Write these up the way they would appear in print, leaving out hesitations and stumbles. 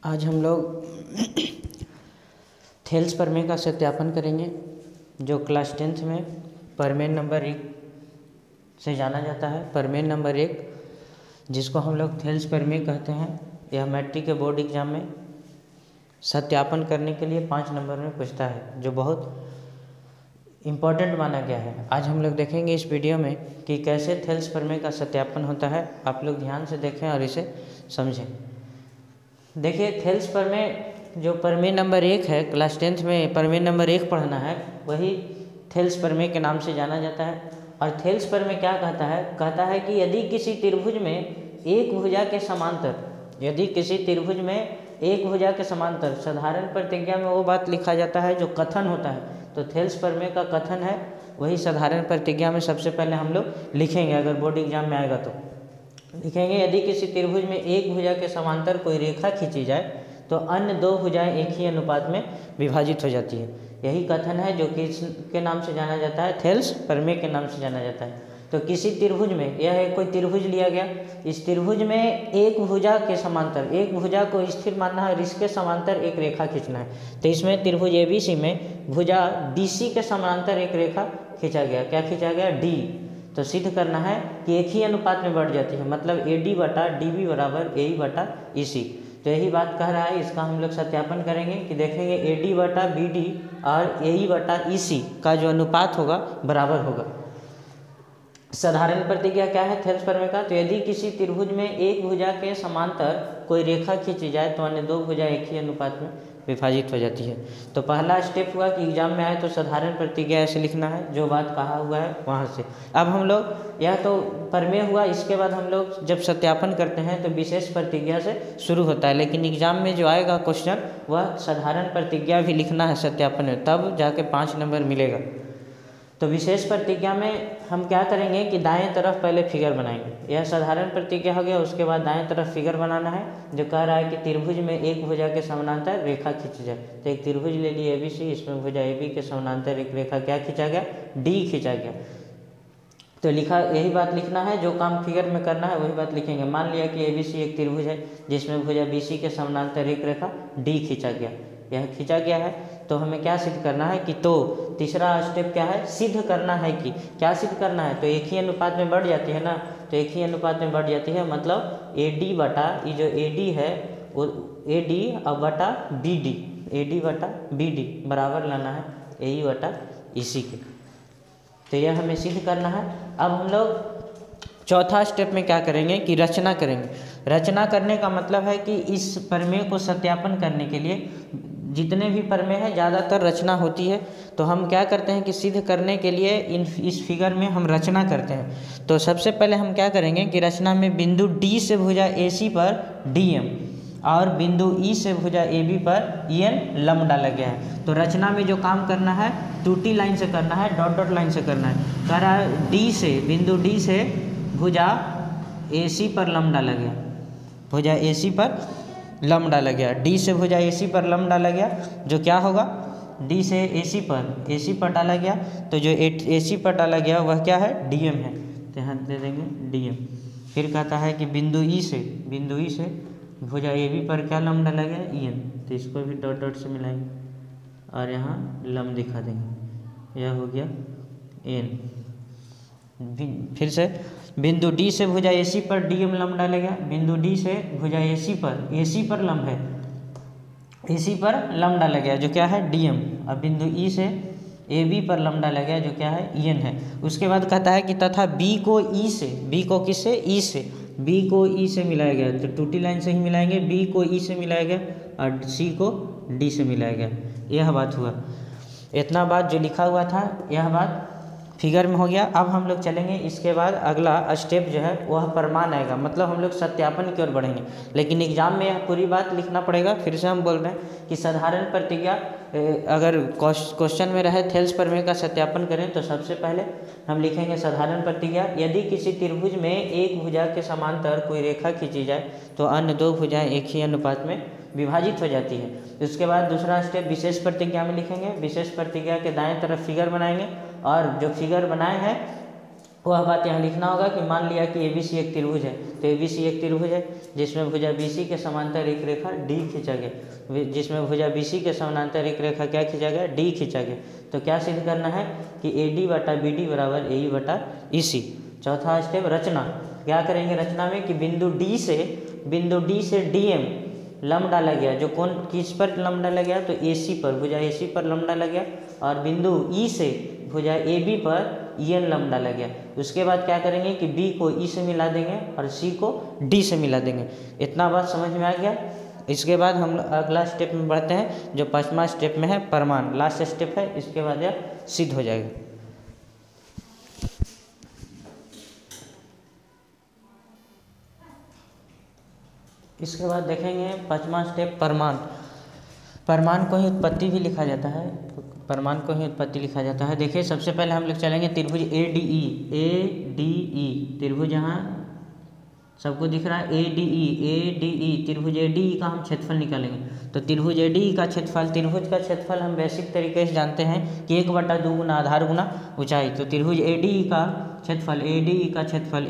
आज हम लोग थेल्स प्रमेय का सत्यापन करेंगे, जो क्लास 10th में प्रमेय नंबर 1 से जाना जाता है। प्रमेय नंबर 1 जिसको हम लोग थेल्स प्रमेय कहते हैं, यह मैट्रिक के बोर्ड एग्जाम में सत्यापन करने के लिए 5 नंबर में पूछता है, जो बहुत इम्पोर्टेंट माना गया है। आज हम लोग देखेंगे इस वीडियो में कि कैसे थेल्स प्रमेय का सत्यापन होता है। आप लोग ध्यान से देखें और इसे समझें। देखिए, थेल्स प्रमेय जो प्रमेय नंबर 1 है, क्लास 10th में प्रमेय नंबर 1 पढ़ना है, वही थेल्स प्रमेय के नाम से जाना जाता है। और थेल्स प्रमेय क्या कहता है कि यदि किसी त्रिभुज में एक भुजा के समांतर, यदि किसी त्रिभुज में एक भुजा के समांतर साधारण प्रतिज्ञा में वो बात लिखा जाता है जो कथन होता है, तो थेल्स प्रमेय का कथन है वही साधारण प्रतिज्ञा में सबसे पहले हम लोग लिखेंगे। अगर बोर्ड एग्जाम में आएगा तो लिखेंगे, यदि किसी त्रिभुज में एक भुजा के समांतर कोई रेखा खींची जाए तो अन्य दो भुजाएं एक ही अनुपात में विभाजित हो जाती है। यही कथन है जो किस के नाम से जाना जाता है, थेल्स प्रमेय के नाम से जाना जाता है। तो किसी त्रिभुज में, यह है कोई त्रिभुज लिया गया, इस त्रिभुज में एक भुजा के समांतर, एक भुजा को स्थिर मानना है और इसके समांतर एक रेखा खींचना है। तो इसमें त्रिभुज ABC में भुजा DC के समांतर एक रेखा खींचा गया। क्या खींचा गया? D। तो सिद्ध करना है कि एक ही अनुपात में बढ़ जाती है, मतलब AD बटा DB बराबर AE बटा EC। तो यही बात कह रहा है, इसका हम लोग सत्यापन करेंगे कि देखेंगे AD बटा BD और AE बटा EC का जो अनुपात होगा बराबर होगा। साधारण प्रतिज्ञा क्या है थेल्स प्रमेय का? तो यदि किसी त्रिभुज में एक भुजा के समांतर कोई रेखा खींची जाए तो अन्य दो भुजा एक ही अनुपात में विभाजित हो जाती है। तो पहला स्टेप हुआ कि एग्जाम में आए तो साधारण प्रतिज्ञा ऐसे लिखना है, जो बात कहा हुआ है वहाँ से। अब हम लोग, यह तो प्रमेय हुआ, इसके बाद हम लोग जब सत्यापन करते हैं तो विशेष प्रतिज्ञा से शुरू होता है। लेकिन एग्जाम में जो आएगा क्वेश्चन, वह साधारण प्रतिज्ञा भी लिखना है सत्यापन में, तब जाके 5 नंबर मिलेगा। तो विशेष प्रतिज्ञा में हम क्या करेंगे कि दाएं तरफ पहले फिगर बनाएंगे। यह साधारण प्रतिज्ञा हो गया, उसके बाद दाएं तरफ फिगर बनाना है, जो कह रहा है कि त्रिभुज में एक भुजा के समानांतर रेखा खींची जाए। तो एक त्रिभुज ले लिए ABC, इसमें भुजा AB के समानांतर एक रेखा क्या खींचा गया? D खींचा गया। तो लिखा, यही बात लिखना है, जो काम फिगर में करना है वही बात लिखेंगे। मान लिया कि ABC एक त्रिभुज है जिसमें भुजा BC के समानांतर एक रेखा D खींचा गया, यह खींचा गया है। तो हमें क्या सिद्ध करना है कि, तो तीसरा स्टेप क्या है? सिद्ध करना है कि, क्या सिद्ध करना है? तो एक ही अनुपात में बढ़ जाती है ना, तो एक ही अनुपात में बढ़ जाती है, मतलब AD बटा, ये जो AD है वो AD और बटा BD, AD बटा BD बराबर लाना है AE बटा EC के। तो यह हमें सिद्ध करना है। अब हम लोग चौथा स्टेप में क्या करेंगे कि रचना करेंगे। रचना करने का मतलब है कि इस प्रमेय को सत्यापन करने के लिए जितने भी प्रमेय हैं ज़्यादातर रचना होती है। तो हम क्या करते हैं कि सिद्ध करने के लिए इस फिगर में हम रचना करते हैं। तो सबसे पहले हम क्या करेंगे कि रचना में बिंदु D से भुजा AC पर DM और बिंदु E से भुजा AB पर EN लंब डाला गया है। तो रचना में जो काम करना है 2T लाइन से करना है, डॉट डॉट लाइन से करना है। कह रहा है D से, बिंदु D से भुजा AC पर लंब डाला गया, भुजा AC पर लंब डाला गया, D से भुजा AC पर लंब डाला गया, जो क्या होगा? D से AC पर डाला गया, तो जो AC पर डाला गया वह क्या है? DM है। तो यहाँ दे देंगे DM। फिर कहता है कि बिंदु E से भुजा AB पर क्या लंब डाला गया? EN। तो इसको भी डॉट डॉट से मिलाएंगे और यहाँ लंब दिखा देंगे, यह हो गया N। फिर से बिंदु D से भुजा AC पर DM लंब डाला गया, बिंदु D से भुजा AC पर लंब है, AC पर लंब डाला गया, जो क्या है? DM। और बिंदु E से AB पर लंब डाला गया, जो क्या है? EN है। उसके बाद कहता है कि तथा B को E से, B को किससे? E से, B को E से मिलाया गया। तो 2T लाइन से ही मिलाएंगे, B को E से मिलाया गया और C को D से मिलाया गया। यह बात हुआ। इतना बात जो लिखा हुआ था, यह बात फिगर में हो गया। अब हम लोग चलेंगे, इसके बाद अगला स्टेप जो है वह प्रमाण आएगा, मतलब हम लोग सत्यापन की ओर बढ़ेंगे। लेकिन एग्जाम में यह पूरी बात लिखना पड़ेगा। फिर से हम बोल रहे हैं कि साधारण प्रतिज्ञा, अगर क्वेश्चन में रहे थेल्स प्रमेय का सत्यापन करें तो सबसे पहले हम लिखेंगे साधारण प्रतिज्ञा, यदि किसी त्रिभुज में एक भुजा के समांतर कोई रेखा खींची जाए तो अन्य दो भुजाएं एक ही अनुपात में विभाजित हो जाती है। उसके बाद दूसरा स्टेप विशेष प्रतिज्ञा में लिखेंगे। विशेष प्रतिज्ञा के दाएं तरफ फिगर बनाएंगे और जो फिगर बनाए हैं वह बात यहाँ लिखना होगा कि मान लिया कि ABC एक त्रिभुज है, तो ABC एक त्रिभुज है जिसमें भुजा BC के समांतर एक रेखा D खींचा गया, जिसमें भुजा BC के समांतर एक रेखा क्या खींचा गया, D खींचा गया। तो क्या सिद्ध करना है कि AD बटा BD बराबर AE बटा EC। चौथा स्टेप रचना, क्या करेंगे रचना में कि बिंदु D से DM लंब डाला गया, जो कौन किस पर लंब डाला गया, तो AC पर, भुजा AC पर लंब डाला गया, और बिंदु E से भुजा AB पर EN लंब डाला गया। उसके बाद क्या करेंगे कि B को E से मिला देंगे और C को D से मिला देंगे। इतना बात समझ में आ गया। इसके बाद हम अगला स्टेप में बढ़ते हैं, जो 5वां स्टेप में है प्रमाण, लास्ट स्टेप है, इसके बाद यह सिद्ध हो जाएगा। इसके बाद देखेंगे 5वां स्टेप प्रमाण। प्रमाण को ही उत्पत्ति भी लिखा जाता है, प्रमाण को ही उत्पत्ति लिखा जाता है। देखिए सबसे पहले हम लोग चलेंगे त्रिभुज ADE त्रिभुज, यहाँ सबको दिख रहा है ADE त्रिभुज ADE का हम क्षेत्रफल निकालेंगे। तो त्रिभुज ADE का क्षेत्रफल, त्रिभुज का क्षेत्रफल हम बेसिक तरीके से जानते हैं कि 1/2 गुना आधार गुना ऊंचाई। तो त्रिभुज ADE का क्षेत्रफल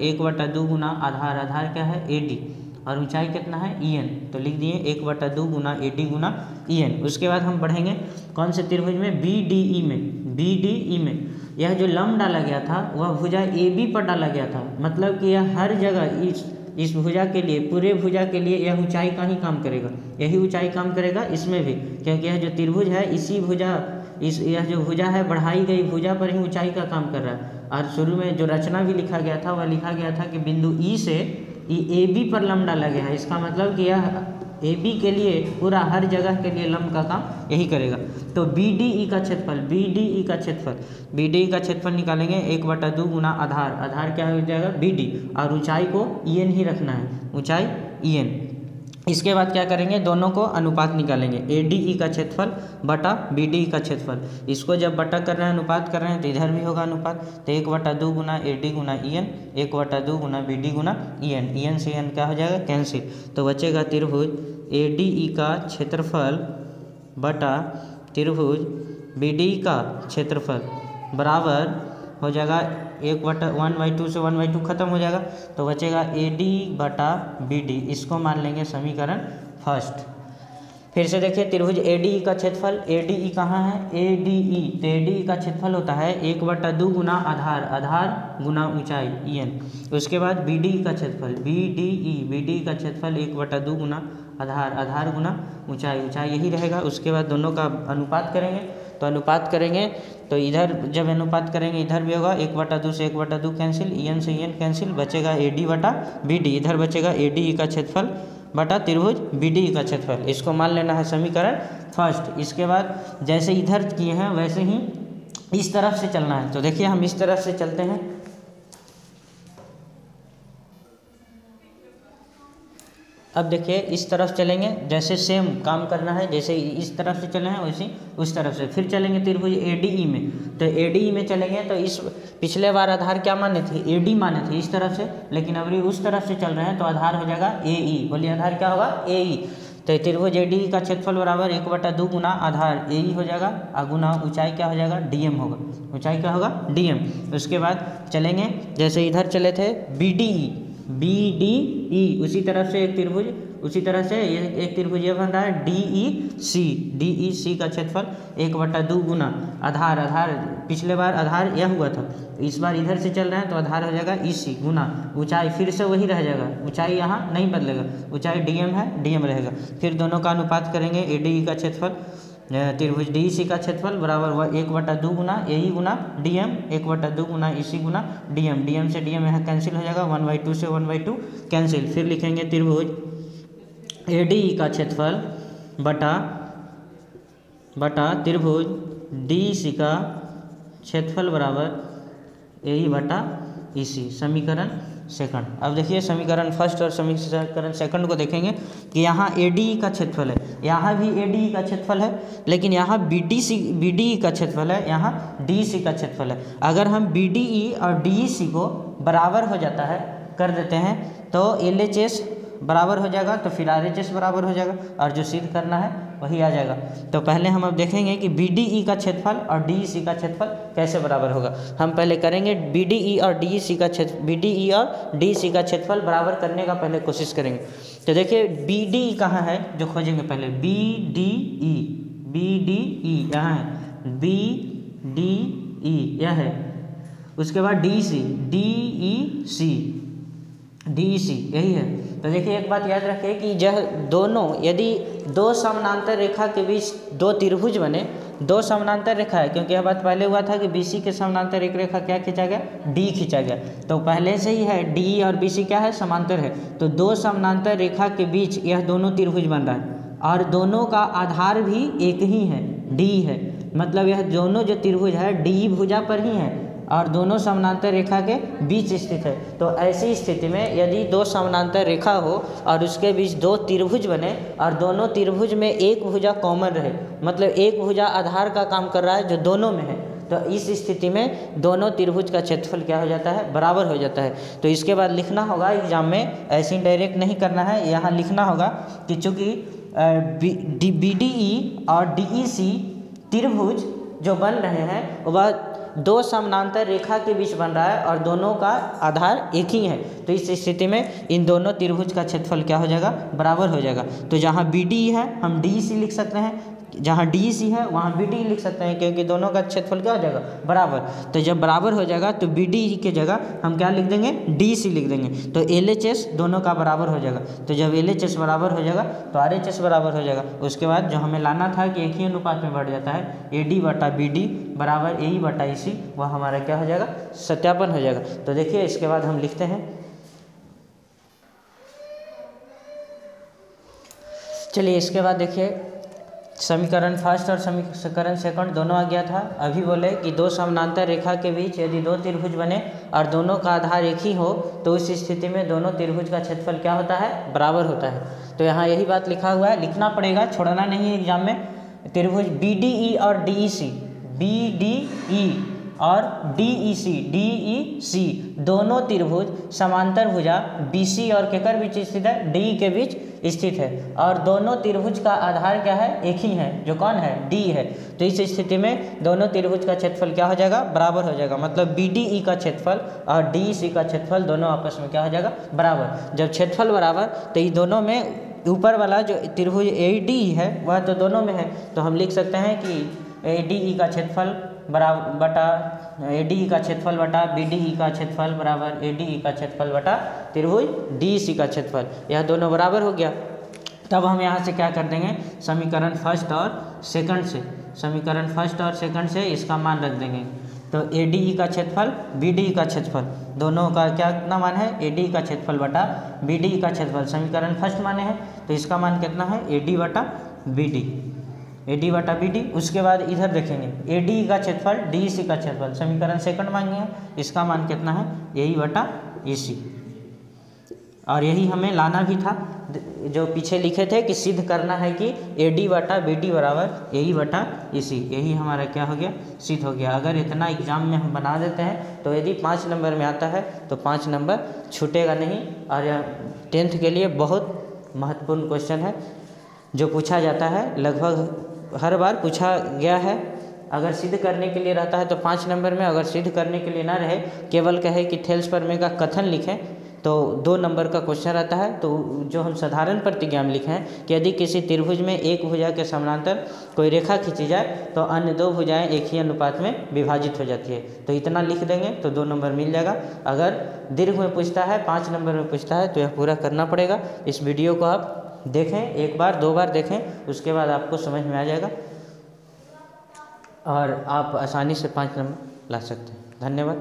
1/2 गुना आधार क्या है AD, और ऊंचाई कितना है EN, तो लिख दिए 1/2 गुना AD गुना EN। उसके बाद हम बढ़ेंगे कौन से त्रिभुज में, BDE में। यह जो लंब डाला गया था वह भुजा AB पर डाला गया था, मतलब कि यह हर जगह इस भुजा के लिए, पूरे भुजा के लिए यह ऊंचाई का ही काम करेगा, यही ऊंचाई काम करेगा इसमें भी, क्योंकि यह जो त्रिभुज है इसी भुजा, यह जो भुजा है बढ़ाई गई भुजा पर ही ऊंचाई का काम कर रहा है। और शुरू में जो रचना भी लिखा गया था वह लिखा गया था कि बिंदु E से AB पर लंब डाला गया है, इसका मतलब कि यह AB के लिए पूरा हर जगह के लिए लंब का काम यही करेगा। तो BDE का क्षेत्रफल निकालेंगे 1/2 गुना आधार क्या हो जाएगा BD, और ऊंचाई को EN ही रखना है, ऊंचाई EN। इसके बाद क्या करेंगे, दोनों को अनुपात निकालेंगे, ADE का क्षेत्रफल बटा BDE का क्षेत्रफल। इसको जब बटा कर रहे हैं, अनुपात कर रहे हैं, तो इधर भी होगा अनुपात। तो 1/2 गुना AD गुना EN, 1/2 गुना BD गुना EN से EN क्या हो जाएगा, कैंसिल। तो बचेगा त्रिभुज ADE का क्षेत्रफल बटा त्रिभुज BDE का क्षेत्रफल बराबर हो जाएगा 1/2 से 1/2 खत्म हो जाएगा, तो बचेगा AD बटा BD। इसको मान लेंगे समीकरण फर्स्ट। फिर से देखिए त्रिभुज ADE का क्षेत्रफल, ADE कहाँ है, ADE, तो ADE का क्षेत्रफल होता है 1/2 गुना आधार गुना ऊंचाई EN। उसके बाद BDE का क्षेत्रफल, BDE का क्षेत्रफल 1/2 गुना आधार गुना ऊंचाई यही रहेगा। उसके बाद दोनों का अनुपात करेंगे, तो अनुपात करेंगे तो इधर जब अनुपात करेंगे इधर भी होगा 1/2 से 1/2 कैंसिल, EN से EN कैंसिल, बचेगा AD बटा BD। इधर बचेगा ADE का क्षेत्रफल बटा त्रिभुज BDE का क्षेत्रफल। इसको मान लेना है समीकरण फर्स्ट। इसके बाद जैसे इधर किए हैं वैसे ही इस तरफ से चलना है। तो देखिए हम इस तरफ से चलते हैं, अब देखिए इस तरफ चलेंगे, जैसे सेम काम करना है, जैसे इस तरफ से चले हैं वैसे उस तरफ से फिर चलेंगे त्रिभुज ADE में। तो ADE में चलेंगे तो इस पिछले बार आधार क्या माने थे, AD माने थे इस तरफ से, लेकिन अब उस तरफ से चल रहे हैं तो आधार हो जाएगा AE। बोलिए आधार क्या होगा, AE। तो त्रिभुज ADE का क्षेत्रफल बराबर 1/2 गुना आधार AE हो जाएगा, और गुना ऊंचाई क्या हो जाएगा, DM होगा, ऊंचाई क्या होगा DM। उसके बाद चलेंगे जैसे इधर चले थे BDE, उसी तरफ से एक त्रिभुज, उसी तरह से एक त्रिभुज ये बन रहा है DEC का क्षेत्रफल 1/2 गुना आधार पिछले बार आधार यह हुआ था, इस बार इधर से चल रहे हैं तो आधार हो जाएगा EC गुना ऊंचाई, फिर से वही रह जाएगा, ऊंचाई यहाँ नहीं बदलेगा, ऊंचाई DM है, DM रहेगा। फिर दोनों का अनुपात करेंगे, ADE का क्षेत्रफल त्रिभुज DEC का क्षेत्रफल बराबर 1/2 गुना AE गुना DM, 1/2 गुना EC गुना DM से DM यहाँ कैंसिल हो जाएगा, 1/2 से 1/2 कैंसिल। फिर लिखेंगे त्रिभुज ADE का क्षेत्रफल बटा त्रिभुज DEC का क्षेत्रफल बराबर AE बटा EC, समीकरण सेकंड। अब देखिए समीकरण फर्स्ट और समीकरण सेकंड को देखेंगे कि यहाँ ADE का क्षेत्रफल है, यहाँ भी ADE का क्षेत्रफल है, लेकिन यहाँ BDE का क्षेत्रफल है, यहाँ DEC का क्षेत्रफल है। अगर हम BDE और DEC को बराबर हो जाता है कर देते हैं तो LHS बराबर हो जाएगा तो फिर RHS बराबर हो जाएगा और जो सिद्ध करना है वही आ जाएगा। तो पहले हम अब देखेंगे कि BDE का क्षेत्रफल और DEC का क्षेत्रफल कैसे बराबर होगा। हम पहले करेंगे BDE और DEC का क्षेत्रफल बराबर करने का पहले कोशिश करेंगे। तो देखिए BDE कहाँ है जो खोजेंगे पहले, BDE यहाँ है, BDE यह है। उसके बाद DEC यही है। तो देखिए एक बात याद रखिए कि यह दोनों, यदि दो समानांतर रेखा के बीच दो त्रिभुज बने, दो समानांतर रेखा है, क्योंकि यह बात पहले हुआ था कि BC के समानांतर एक रेखा क्या खींचा गया, D खींचा गया। तो पहले से ही है DE और BC क्या है, समांतर है। तो दो समानांतर रेखा के बीच यह दोनों त्रिभुज बन रहा है और दोनों का आधार भी एक ही है, D है। मतलब यह दोनों जो त्रिभुज है DE भुजा पर ही है और दोनों समानांतर रेखा के बीच स्थित है। तो ऐसी स्थिति में यदि दो समानांतर रेखा हो और उसके बीच दो त्रिभुज बने और दोनों त्रिभुज में एक भुजा कॉमन रहे, मतलब एक भुजा आधार का काम कर रहा है जो दोनों में है, तो इस स्थिति में दोनों त्रिभुज का क्षेत्रफल क्या हो जाता है, बराबर हो जाता है। तो इसके बाद लिखना होगा एग्जाम में, ऐसे डायरेक्ट नहीं करना है, यहाँ लिखना होगा कि चूँकि BDE और DEC त्रिभुज जो बन रहे हैं वह दो समानांतर रेखा के बीच बन रहा है और दोनों का आधार एक ही है। तो इस स्थिति में इन दोनों त्रिभुज का क्षेत्रफल क्या हो जाएगा, बराबर हो जाएगा। तो जहाँ BDE है हम DEC लिख सकते हैं, जहाँ DEC है वहाँ BDE लिख सकते हैं, क्योंकि दोनों का क्षेत्रफल क्या हो जाएगा, बराबर। तो जब बराबर हो जाएगा तो BDE की जगह हम क्या लिख देंगे, DEC लिख देंगे। तो LHS दोनों का बराबर हो जाएगा। तो जब LHS बराबर हो जाएगा तो RHS बराबर हो जाएगा। उसके बाद जो हमें लाना था कि एक ही अनुपात में बढ़ जाता है, AD/BD बराबर AE/EC, वह हमारा क्या हो जाएगा, सत्यापन हो जाएगा। तो देखिए इसके बाद हम लिखते हैं, चलिए इसके बाद देखिए समीकरण फर्स्ट और समीकरण सेकंड दोनों आ गया था। अभी बोले कि दो समानांतर रेखा के बीच यदि दो त्रिभुज बने और दोनों का आधार एक ही हो तो उस स्थिति में दोनों त्रिभुज का क्षेत्रफल क्या होता है, बराबर होता है। तो यहाँ यही बात लिखा हुआ है, लिखना पड़ेगा, छोड़ना नहीं है एग्जाम में। त्रिभुज BDE और DEC, BDE और DEC दोनों त्रिभुज समांतर भुजा BC और केकर बीच स्थित है, DE के बीच स्थित है और दोनों त्रिभुज का आधार क्या है, एक ही है, जो कौन है, D है। तो इस स्थिति में दोनों त्रिभुज का क्षेत्रफल क्या हो जाएगा, बराबर हो जाएगा। मतलब BDE का क्षेत्रफल और DEC का क्षेत्रफल दोनों आपस में क्या हो जाएगा, बराबर। जब क्षेत्रफल बराबर तो ये दोनों में ऊपर वाला जो त्रिभुज ADE है वह तो दोनों में है, तो हम लिख सकते हैं कि ADE का क्षेत्रफल बराबर बटा ADE का क्षेत्रफल बटा BDE का क्षेत्रफल बराबर ADE का क्षेत्रफल बटा त्रिभुज DEC का क्षेत्रफल, यह दोनों बराबर हो गया। तब हम यहाँ से क्या कर देंगे, समीकरण फर्स्ट और सेकंड से इसका मान रख देंगे। तो ADE का क्षेत्रफल BDE का क्षेत्रफल दोनों का क्या कितना मान है, ADE का क्षेत्रफल बटा BDE का क्षेत्रफल, समीकरण फर्स्ट माने हैं तो इसका मान कितना है, AD/BD। उसके बाद इधर देखेंगे ADE का क्षेत्रफल DEC का क्षेत्रफल, समीकरण सेकंड मांगे हैं, इसका मान कितना है, AE/EC। और यही हमें लाना भी था, जो पीछे लिखे थे कि सिद्ध करना है कि AD/BD बराबर AE/EC, यही हमारा क्या हो गया, सिद्ध हो गया। अगर इतना एग्जाम में हम बना देते हैं तो यदि 5 नंबर में आता है तो 5 नंबर छूटेगा नहीं। और यह 10th के लिए बहुत महत्वपूर्ण क्वेश्चन है जो पूछा जाता है, लगभग हर बार पूछा गया है। अगर सिद्ध करने के लिए रहता है तो 5 नंबर में, अगर सिद्ध करने के लिए ना रहे, केवल कहे कि थेल्स प्रमेय का कथन लिखें तो 2 नंबर का क्वेश्चन रहता है। तो जो हम साधारण प्रतिज्ञा में लिखे हैं कि यदि किसी त्रिभुज में एक भुजा के समानांतर कोई रेखा खींची जाए तो अन्य 2 भुजाएं एक ही अनुपात में विभाजित हो जाती है, तो इतना लिख देंगे तो 2 नंबर मिल जाएगा। अगर दीर्घ में पूछता है, 5 नंबर में पूछता है तो यह पूरा करना पड़ेगा। इस वीडियो को आप देखें, 1 बार 2 बार देखें, उसके बाद आपको समझ में आ जाएगा और आप आसानी से 5 नंबर ला सकते हैं। धन्यवाद।